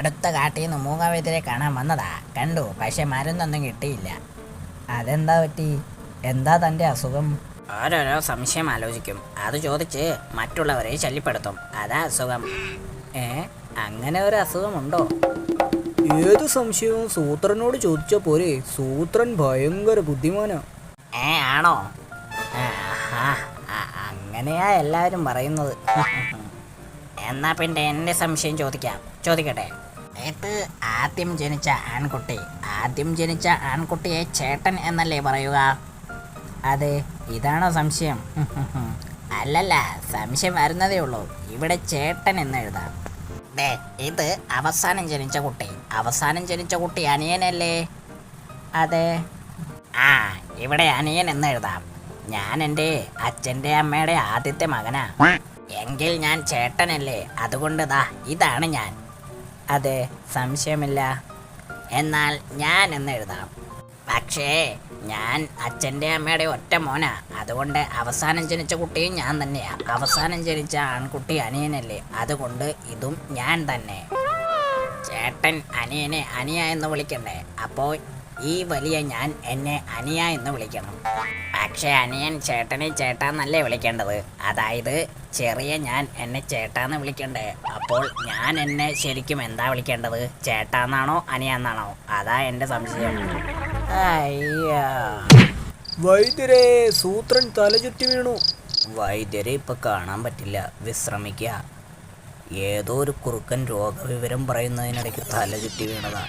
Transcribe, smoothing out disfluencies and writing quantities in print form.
അടുത്ത കാട്ടിൽ നിന്ന് മൂകാവതിരെ കാണാൻ വന്നതാ. കണ്ടു, പക്ഷെ മരുന്നൊന്നും കിട്ടിയില്ല. അതെന്താ പറ്റി? എന്താ തൻ്റെ അസുഖം? ഓരോരോ സംശയം ആലോചിക്കും, അത് ചോദിച്ച് മറ്റുള്ളവരെ ശല്യപ്പെടുത്തും. അതാ അസുഖം. അങ്ങനെ ഒരു അസുഖമുണ്ടോ? ഏത് സംശയവും സൂത്രനോട് ചോദിച്ച പോരെ, സൂത്രൻ ഭയങ്കര ബുദ്ധിമാനാ. ആണോ? അങ്ങനെയാ എല്ലാവരും പറയുന്നത്. എന്നാ പിന്നെ എൻ്റെ സംശയം ചോദിക്കട്ടെ. ഇത് ആദ്യം ജനിച്ച ആൺകുട്ടിയെ ചേട്ടൻ എന്നല്ലേ പറയുക? അതെ, ഇതാണോ സംശയം? അല്ലല്ല, സംശയം വരുന്നതേ ഉള്ളൂ. ഇവിടെ ചേട്ടൻ എന്ന് എഴുതാം. ഇത് അവസാനം ജനിച്ച കുട്ടി അനിയനല്ലേ? അതെ. ഇവിടെ അനിയൻ എന്ന് എഴുതാം. ഞാൻ എൻ്റെ അച്ഛൻ്റെ അമ്മയുടെ ആദ്യത്തെ മകനാ. എങ്കിൽ ഞാൻ ചേട്ടനല്ലേ? അതുകൊണ്ട് ഇതാണ് ഞാൻ. അതെ, സംശയമില്ല. എന്നാൽ ഞാൻ എന്ന് എഴുതാം. പക്ഷേ ഞാൻ അച്ഛൻ്റെ അമ്മയുടെ ഒറ്റ മോനാ. അതുകൊണ്ട് അവസാനം ജനിച്ച കുട്ടിയും ഞാൻ തന്നെയാ. അവസാനം ജനിച്ച ആൺകുട്ടി അനിയനല്ലേ? അതുകൊണ്ട് ഇതും ഞാൻ തന്നെ. ചേട്ടൻ അനിയനെ അനിയ എന്ന് വിളിക്കണ്ടേ? അപ്പോൾ ഈ വലിയ ഞാൻ എന്നെ അനിയ എന്ന് വിളിക്കണം. പക്ഷേ അനിയൻ ചേട്ടനെ ചേട്ടാന്നല്ലേ വിളിക്കേണ്ടത്? അതായത് ചെറിയ ഞാൻ എന്നെ ചേട്ടാന്ന് വിളിക്കണ്ടേ? അപ്പോൾ ഞാൻ എന്നെ ശരിക്കും എന്താ വിളിക്കേണ്ടത്? ചേട്ടാന്നാണോ അനിയാന്നാണോ? അതാ എൻ്റെ സംശയം. അയ്യോ, വൈദ്യരെ, സൂത്രൻ തലചുറ്റി വീണു. വൈദ്യരെ ഇപ്പൊ കാണാൻ പറ്റില്ല, വിശ്രമിക്കുക. ഏതോ ഒരു കുറുക്കൻ രോഗവിവരം പറയുന്നതിനിടയ്ക്ക് തല ചുറ്റി വീണതാ.